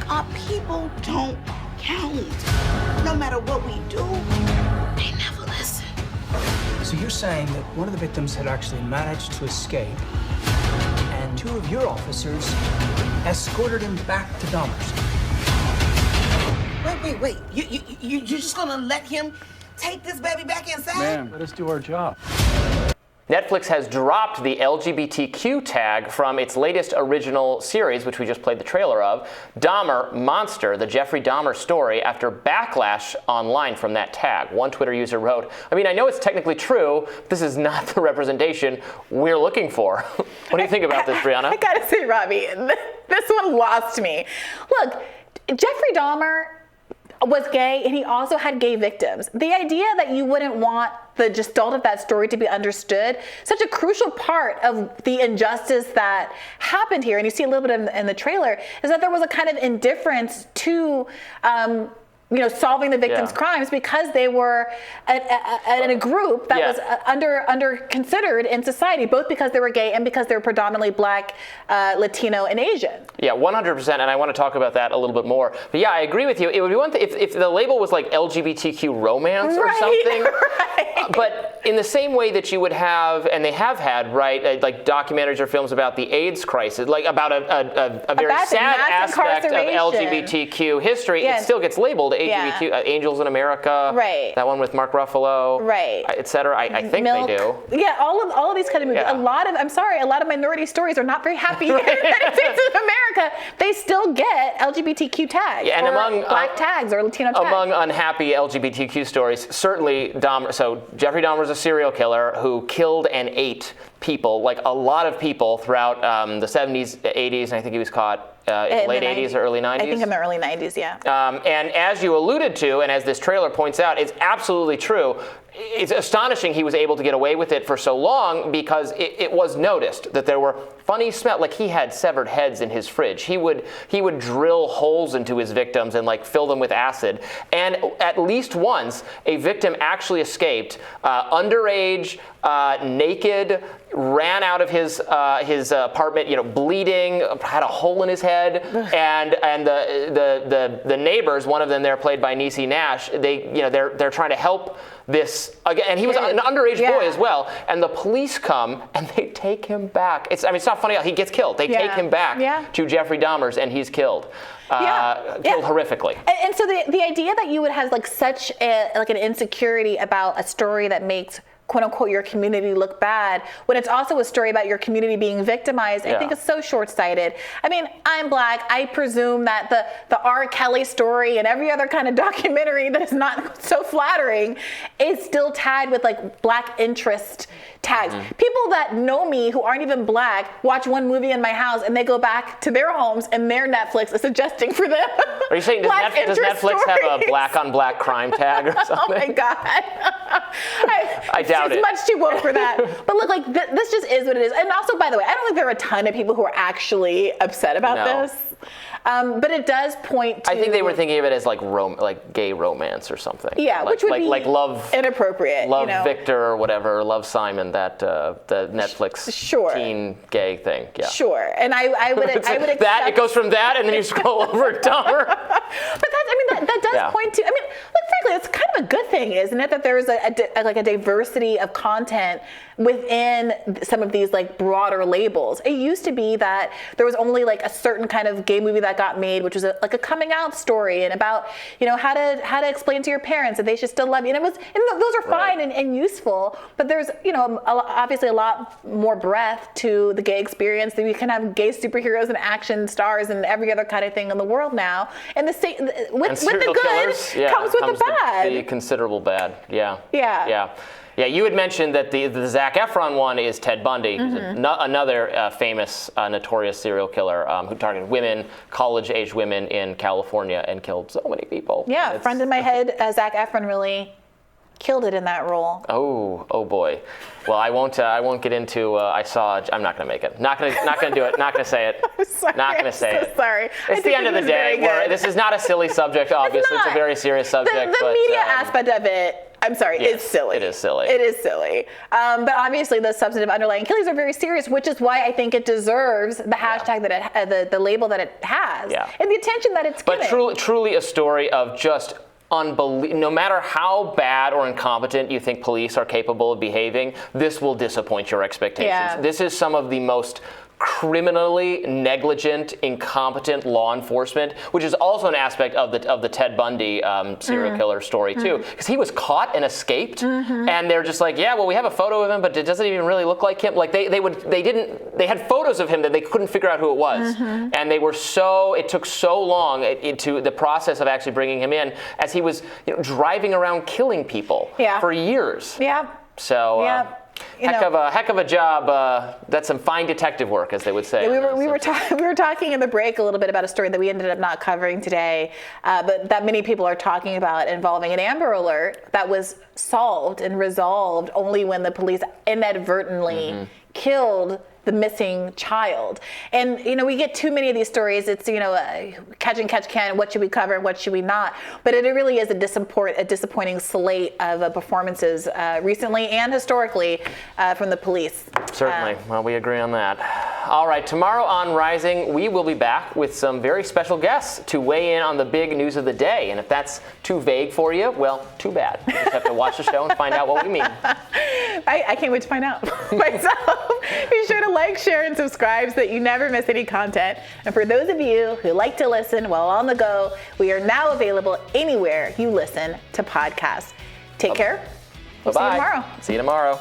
Our people don't count. No matter what we do, they never listen. So you're saying that one of the victims had actually managed to escape, and two of your officers escorted him back to Dahmer's. Wait. You just gonna let him take this baby back inside? Man, let us do our job. Netflix has dropped the LGBTQ tag from its latest original series, which we just played the trailer of, Dahmer Monster, the Jeffrey Dahmer story, after backlash online from that tag. One Twitter user wrote, I mean, I know it's technically true, but this is not the representation we're looking for. What do you think about this, Brianna? I gotta say, Robbie, this one lost me. Look, Jeffrey Dahmer was gay, and he also had gay victims. The idea that you wouldn't want the gestalt of that story to be understood, such a crucial part of the injustice that happened here, and you see a little bit in the trailer, is that there was a kind of indifference to solving the victims' crimes because they were in a group that was under considered in society, both because they were gay and because they were predominantly Black, Latino, and Asian. Yeah, 100%, and I want to talk about that a little bit more. But yeah, I agree with you. It would be one thing if the label was like LGBTQ romance or something. Right. But in the same way that you would have, and they have had, right, like documentaries or films about the AIDS crisis, like about a very sad aspect of LGBTQ history, it still gets labeled LGBTQ, Angels in America, right? That one with Mark Ruffalo, right? Etc. I think Milk. they do. Yeah, all of these kind of movies. Yeah. A lot of minority stories are not very happy in the United States of America. They still get LGBTQ tags, and or among Black tags or Latino tags. Among unhappy LGBTQ stories, certainly Dahmer. So Jeffrey Dahmer was a serial killer who killed and ate people, like a lot of people throughout the 70s, 80s, and I think he was caught in late 80s or early 90s. I think in the early 90s, yeah. And as you alluded to, and as this trailer points out, it's absolutely true. It's astonishing he was able to get away with it for so long because it was noticed that there were funny smell. Like he had severed heads in his fridge. He would drill holes into his victims and like fill them with acid. And at least once, a victim actually escaped, underage, naked, ran out of his apartment, bleeding, had a hole in his head, and the neighbors, one of them there played by Niecy Nash, they're trying to help this again, and he was an underage boy as well, and the police come and they take him back. It's not funny how he gets killed. They take him back to Jeffrey Dahmer's and he's killed. Killed horrifically. And so the idea that you would have like such an insecurity about a story that makes quote unquote your community look bad when it's also a story about your community being victimized, I think is so short-sighted. I mean, I'm Black. I presume that the R. Kelly story and every other kind of documentary that is not so flattering is still tagged with like Black interest tags. Mm-hmm. People that know me who aren't even Black watch one movie in my house and they go back to their homes and their Netflix is suggesting for them. Are you saying does Netflix have a Black on Black crime tag or something? Oh my God. I doubt it. It's much too woke for that. But look, like this just is what it is. And also, by the way, I don't think there are a ton of people who are actually upset about this. But it does point to. I think they were thinking of it as like gay romance or something. Yeah, which would be like Love inappropriate. Love Victor or whatever, Love Simon, that the Netflix teen gay thing. Yeah. Sure, and I would accept that. It goes from that, and then you scroll over Dahmer. But that does point to. I mean, look, frankly, it's kind of a good thing, isn't it, that there is a diversity of content within some of these like broader labels. It used to be that there was only like a certain kind of gay movie that got made, which was like a coming out story and about how to explain to your parents that they should still love you. And those are fine and useful, but there's obviously a lot more breadth to the gay experience. That we can have gay superheroes and action stars and every other kind of thing in the world now. And with the good comes with the bad. The considerable bad. Yeah. Yeah. Yeah. Yeah, you had mentioned that the Zac Efron one is Ted Bundy, who's another famous, notorious serial killer who targeted women, college-age women in California and killed so many people. Yeah, a friend in my head, Zac Efron really killed it in that role. Oh boy. Well, I won't get into. I'm not going to make it. Not going to do it. Not going to say it. I'm sorry. Not going to say it. Sorry. It's the end of the day. This is not a silly subject. Obviously, it's a very serious subject. The media aspect of it. I'm sorry, Yes, it's silly. it is silly. It is silly. But obviously the substantive underlying killings are very serious, which is why I think it deserves the hashtag that the label that it has, and the attention that it's But getting. truly a story of just unbelievable. No matter how bad or incompetent you think police are capable of behaving, this will disappoint your expectations. Yeah. This is some of the most criminally negligent, incompetent law enforcement, which is also an aspect of the Ted Bundy serial killer story too, because he was caught and escaped, and they're just like, yeah, well, we have a photo of him, but it doesn't even really look like him. Like they had photos of him that they couldn't figure out who it was, and it took so long into the process of actually bringing him in, as he was driving around killing people for years. Yeah. So. Heck of a job. That's some fine detective work, as they would say. Yeah, we were talking in the break a little bit about a story that we ended up not covering today, but that many people are talking about, involving an Amber Alert that was solved and resolved only when the police inadvertently killed the missing child. And we get too many of these stories. It's catch and catch can. What should we cover and what should we not? But it really is a disappointing slate of performances recently and historically from the police. Certainly. Well, we agree on that. All right. Tomorrow on Rising, we will be back with some very special guests to weigh in on the big news of the day. And if that's too vague for you, well, too bad. You just have to watch the show and find out what we mean. I can't wait to find out myself. Be sure to like, share, and subscribe so that you never miss any content. And for those of you who like to listen while on the go, we are now available anywhere you listen to podcasts. Take care. We'll see you tomorrow. See you tomorrow.